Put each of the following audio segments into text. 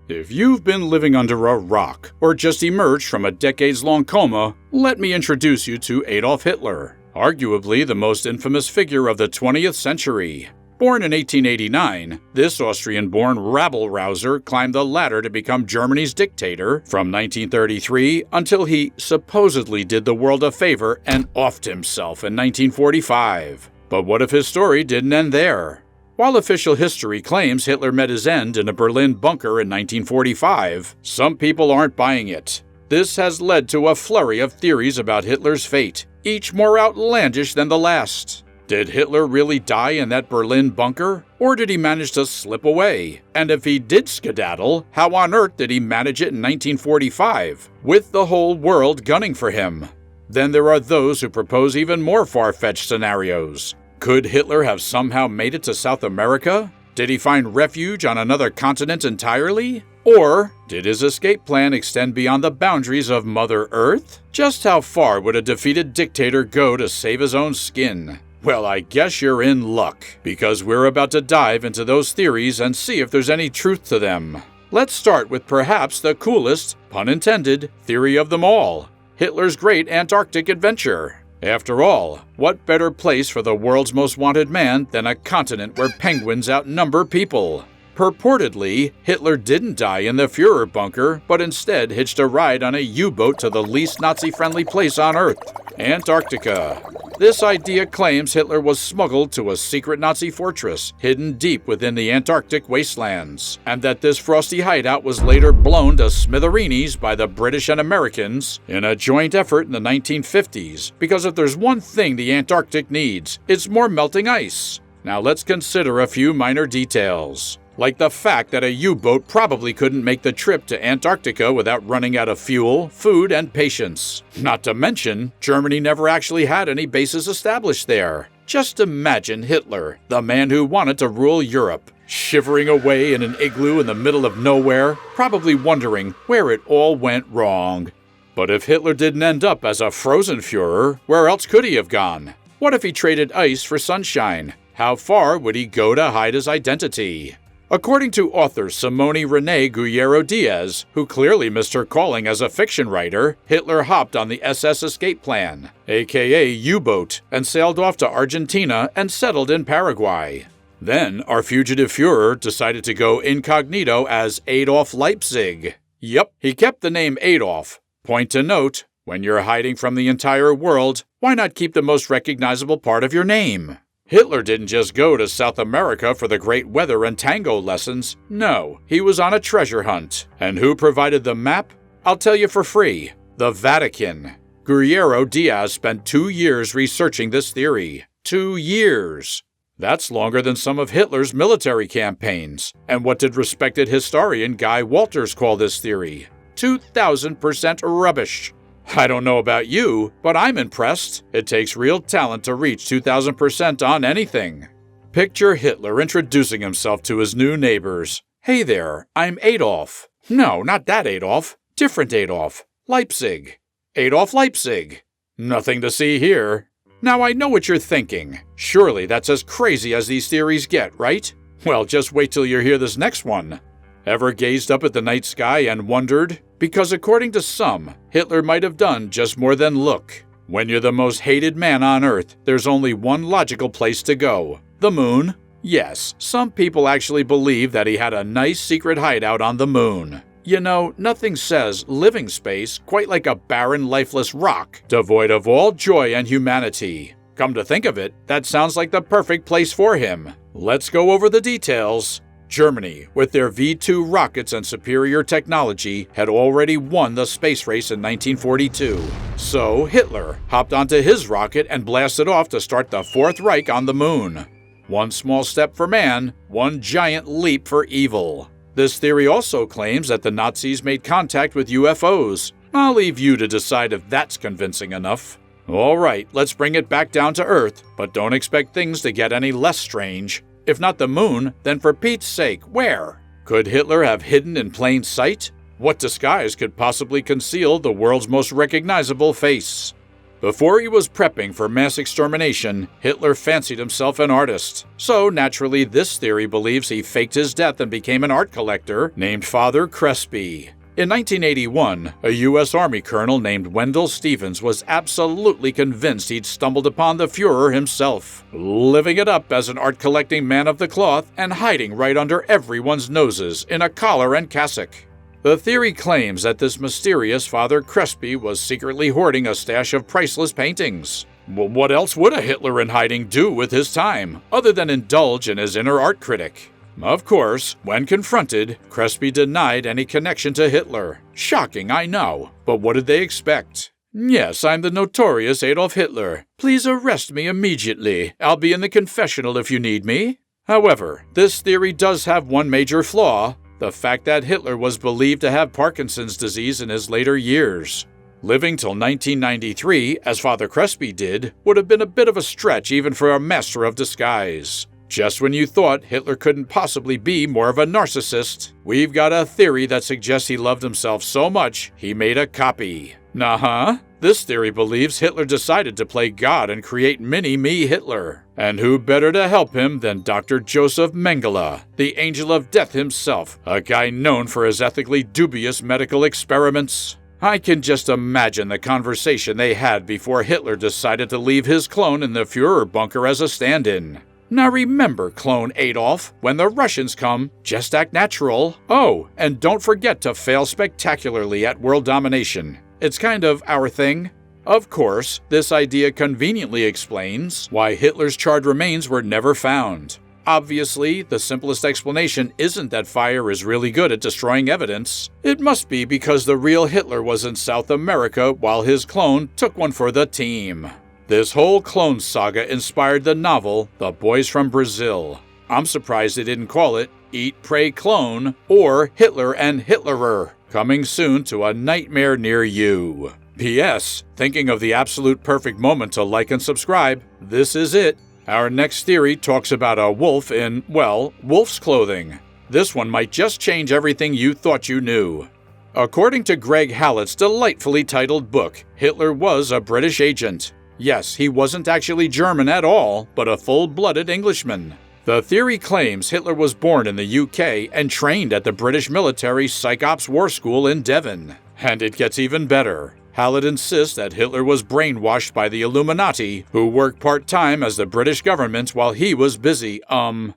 If you've been living under a rock or just emerged from a decades-long coma, let me introduce you to Adolf Hitler, arguably the most infamous figure of the 20th century. Born in 1889, this Austrian-born rabble-rouser climbed the ladder to become Germany's dictator from 1933 until he supposedly did the world a favor and offed himself in 1945. But what if his story didn't end there? While official history claims Hitler met his end in a Berlin bunker in 1945, some people aren't buying it. This has led to a flurry of theories about Hitler's fate, each more outlandish than the last. Did Hitler really die in that Berlin bunker? Or did he manage to slip away? And if he did skedaddle, how on earth did he manage it in 1945, with the whole world gunning for him? Then there are those who propose even more far-fetched scenarios. Could Hitler have somehow made it to South America? Did he find refuge on another continent entirely? Or did his escape plan extend beyond the boundaries of Mother Earth? Just how far would a defeated dictator go to save his own skin? Well, I guess you're in luck, because we're about to dive into those theories and see if there's any truth to them. Let's start with perhaps the coolest, pun intended, theory of them all: Hitler's great Antarctic adventure. After all, what better place for the world's most wanted man than a continent where penguins outnumber people? Purportedly, Hitler didn't die in the Führer bunker, but instead hitched a ride on a U-boat to the least Nazi-friendly place on Earth, Antarctica. This idea claims Hitler was smuggled to a secret Nazi fortress hidden deep within the Antarctic wastelands, and that this frosty hideout was later blown to smithereens by the British and Americans in a joint effort in the 1950s, because if there's one thing the Antarctic needs, it's more melting ice. Now let's consider a few minor details, like the fact that a U-boat probably couldn't make the trip to Antarctica without running out of fuel, food, and patience. Not to mention, Germany never actually had any bases established there. Just imagine Hitler, the man who wanted to rule Europe, shivering away in an igloo in the middle of nowhere, probably wondering where it all went wrong. But if Hitler didn't end up as a frozen Führer, where else could he have gone? What if he traded ice for sunshine? How far would he go to hide his identity? According to author Simone Renee Guerrero-Diaz, who clearly missed her calling as a fiction writer, Hitler hopped on the SS escape plan, aka U-boat, and sailed off to Argentina and settled in Paraguay. Then, our fugitive Führer decided to go incognito as Adolf Leipzig. Yep, he kept the name Adolf. Point to note, when you're hiding from the entire world, why not keep the most recognizable part of your name? Hitler didn't just go to South America for the great weather and tango lessons. No, he was on a treasure hunt. And who provided the map? I'll tell you for free: the Vatican. Guerrero-Diaz spent 2 years researching this theory. 2 years! That's longer than some of Hitler's military campaigns. And what did respected historian Guy Walters call this theory? 2,000% rubbish. I don't know about you, but I'm impressed. It takes real talent to reach 2,000% on anything. Picture Hitler introducing himself to his new neighbors. "Hey there, I'm Adolf." No, not that Adolf. Different Adolf. Leipzig. Adolf Leipzig. Nothing to see here. Now I know what you're thinking. Surely that's as crazy as these theories get, right? Well, just wait till you hear this next one. Ever gazed up at the night sky and wondered? Because according to some, Hitler might have done just more than look. When you're the most hated man on Earth, there's only one logical place to go: the moon. Yes, some people actually believe that he had a nice secret hideout on the moon. You know, nothing says living space quite like a barren, lifeless rock, devoid of all joy and humanity. Come to think of it, that sounds like the perfect place for him. Let's go over the details. Germany, with their V-2 rockets and superior technology, had already won the space race in 1942. So Hitler hopped onto his rocket and blasted off to start the Fourth Reich on the moon. One small step for man, one giant leap for evil. This theory also claims that the Nazis made contact with UFOs. I'll leave you to decide if that's convincing enough. All right, let's bring it back down to Earth, but don't expect things to get any less strange. If not the moon, then for Pete's sake, where? Could Hitler have hidden in plain sight? What disguise could possibly conceal the world's most recognizable face? Before he was prepping for mass extermination, Hitler fancied himself an artist. So naturally, this theory believes he faked his death and became an art collector named Father Crespi. In 1981, a U.S. Army colonel named Wendell Stevens was absolutely convinced he'd stumbled upon the Fuhrer himself, living it up as an art-collecting man of the cloth and hiding right under everyone's noses in a collar and cassock. The theory claims that this mysterious Father Crespi was secretly hoarding a stash of priceless paintings. Well, what else would a Hitler in hiding do with his time, other than indulge in his inner art critic? Of course, when confronted, Crespi denied any connection to Hitler. Shocking, I know, but what did they expect? Yes, I'm the notorious Adolf Hitler. Please arrest me immediately. I'll be in the confessional if you need me. However, this theory does have one major flaw: the fact that Hitler was believed to have Parkinson's disease in his later years. Living till 1993, as Father Crespi did, would have been a bit of a stretch even for a master of disguise. Just when you thought Hitler couldn't possibly be more of a narcissist, we've got a theory that suggests he loved himself so much he made a copy. Nuh-huh. This theory believes Hitler decided to play God and create mini-me Hitler. And who better to help him than Dr. Joseph Mengele, the angel of death himself, a guy known for his ethically dubious medical experiments? I can just imagine the conversation they had before Hitler decided to leave his clone in the Fuhrer bunker as a stand-in. Now remember, clone Adolf, when the Russians come, just act natural. Oh, and don't forget to fail spectacularly at world domination. It's kind of our thing. Of course, this idea conveniently explains why Hitler's charred remains were never found. Obviously, the simplest explanation isn't that fire is really good at destroying evidence. It must be because the real Hitler was in South America while his clone took one for the team. This whole clone saga inspired the novel The Boys from Brazil. I'm surprised they didn't call it Eat, Pray, Clone or Hitler and Hitlerer, coming soon to a nightmare near you. P.S. Thinking of the absolute perfect moment to like and subscribe? This is it. Our next theory talks about a wolf in, well, wolf's clothing. This one might just change everything you thought you knew. According to Greg Hallett's delightfully titled book, Hitler was a British agent. Yes, he wasn't actually German at all, but a full-blooded Englishman. The theory claims Hitler was born in the UK and trained at the British military Psych Ops War School in Devon. And it gets even better. Hallett insists that Hitler was brainwashed by the Illuminati, who worked part-time as the British government while he was busy,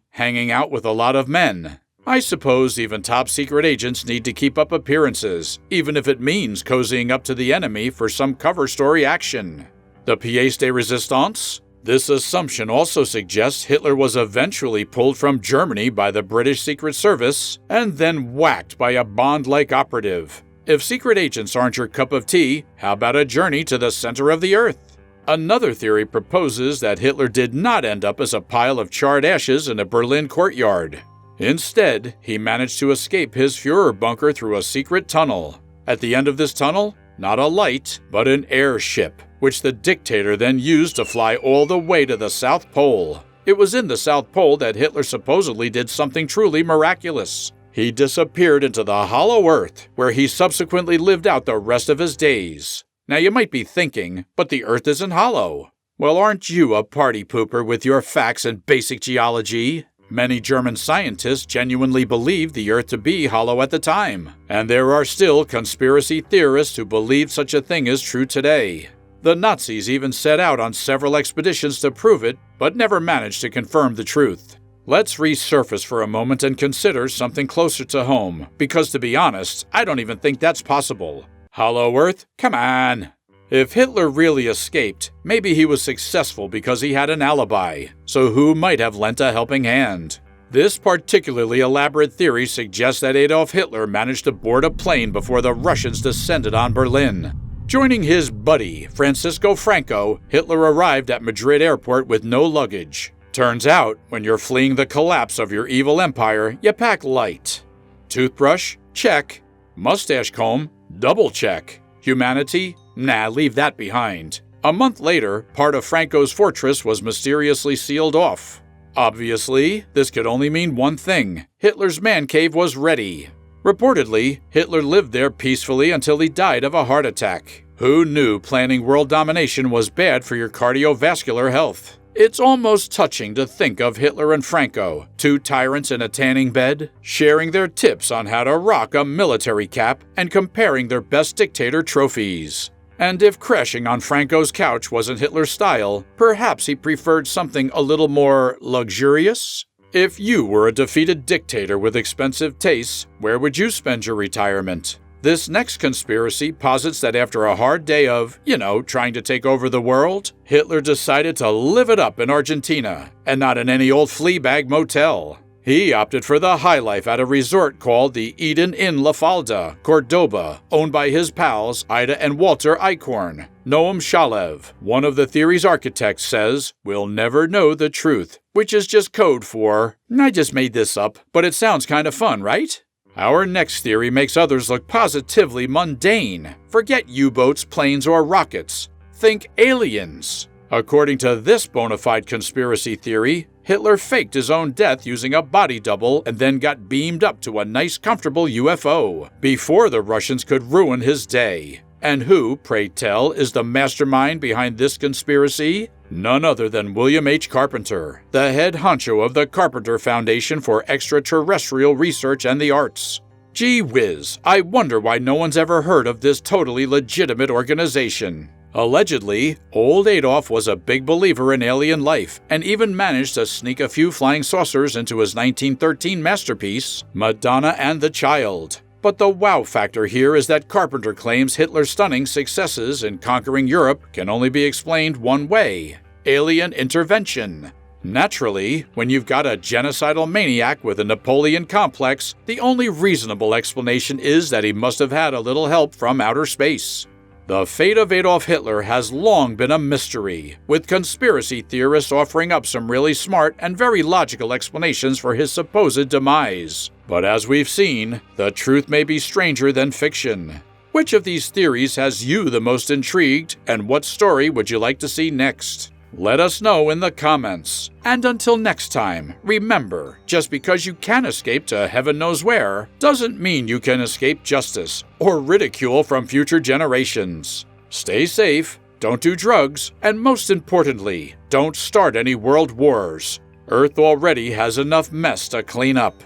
hanging out with a lot of men. I suppose even top-secret agents need to keep up appearances, even if it means cozying up to the enemy for some cover story action. The pièce de résistance? This assumption also suggests Hitler was eventually pulled from Germany by the British Secret Service and then whacked by a Bond-like operative. If secret agents aren't your cup of tea, how about a journey to the center of the earth? Another theory proposes that Hitler did not end up as a pile of charred ashes in a Berlin courtyard. Instead, he managed to escape his Fuhrer bunker through a secret tunnel. At the end of this tunnel, not a light, but an airship, which the dictator then used to fly all the way to the South Pole. It was in the South Pole that Hitler supposedly did something truly miraculous. He disappeared into the hollow earth, where he subsequently lived out the rest of his days. Now you might be thinking, but the earth isn't hollow. Well, aren't you a party pooper with your facts and basic geology? Many German scientists genuinely believed the Earth to be hollow at the time, and there are still conspiracy theorists who believe such a thing is true today. The Nazis even set out on several expeditions to prove it, but never managed to confirm the truth. Let's resurface for a moment and consider something closer to home, because to be honest, I don't even think that's possible. Hollow Earth? Come on! If Hitler really escaped, maybe he was successful because he had an alibi, so who might have lent a helping hand? This particularly elaborate theory suggests that Adolf Hitler managed to board a plane before the Russians descended on Berlin. Joining his buddy, Francisco Franco, Hitler arrived at Madrid airport with no luggage. Turns out, when you're fleeing the collapse of your evil empire, you pack light. Toothbrush? Check. Mustache comb? Double check. Humanity? Nah, leave that behind. A month later, part of Franco's fortress was mysteriously sealed off. Obviously, this could only mean one thing. Hitler's man cave was ready. Reportedly, Hitler lived there peacefully until he died of a heart attack. Who knew planning world domination was bad for your cardiovascular health? It's almost touching to think of Hitler and Franco, two tyrants in a tanning bed, sharing their tips on how to rock a military cap and comparing their best dictator trophies. And if crashing on Franco's couch wasn't Hitler's style, perhaps he preferred something a little more luxurious? If you were a defeated dictator with expensive tastes, where would you spend your retirement? This next conspiracy posits that after a hard day of, trying to take over the world, Hitler decided to live it up in Argentina, and not in any old fleabag motel. He opted for the high life at a resort called the Eden Inn La Falda, Cordoba, owned by his pals Ida and Walter Eichhorn. Noam Shalev, one of the theory's architects, says, "We'll never know the truth," which is just code for, I just made this up, but it sounds kind of fun, right? Our next theory makes others look positively mundane. Forget U-boats, planes, or rockets. Think aliens. According to this bona fide conspiracy theory, Hitler faked his own death using a body double and then got beamed up to a nice, comfortable UFO before the Russians could ruin his day. And who, pray tell, is the mastermind behind this conspiracy? None other than William H. Carpenter, the head honcho of the Carpenter Foundation for Extraterrestrial Research and the Arts. Gee whiz, I wonder why no one's ever heard of this totally legitimate organization. Allegedly, old Adolf was a big believer in alien life and even managed to sneak a few flying saucers into his 1913 masterpiece, Madonna and the Child. But the wow factor here is that Carpenter claims Hitler's stunning successes in conquering Europe can only be explained one way: alien intervention. Naturally, when you've got a genocidal maniac with a Napoleon complex, the only reasonable explanation is that he must have had a little help from outer space. The fate of Adolf Hitler has long been a mystery, with conspiracy theorists offering up some really smart and very logical explanations for his supposed demise. But as we've seen, the truth may be stranger than fiction. Which of these theories has you the most intrigued, and what story would you like to see next? Let us know in the comments. And until next time, remember, just because you can escape to heaven knows where, doesn't mean you can escape justice or ridicule from future generations. Stay safe, don't do drugs, and most importantly, don't start any world wars. Earth already has enough mess to clean up.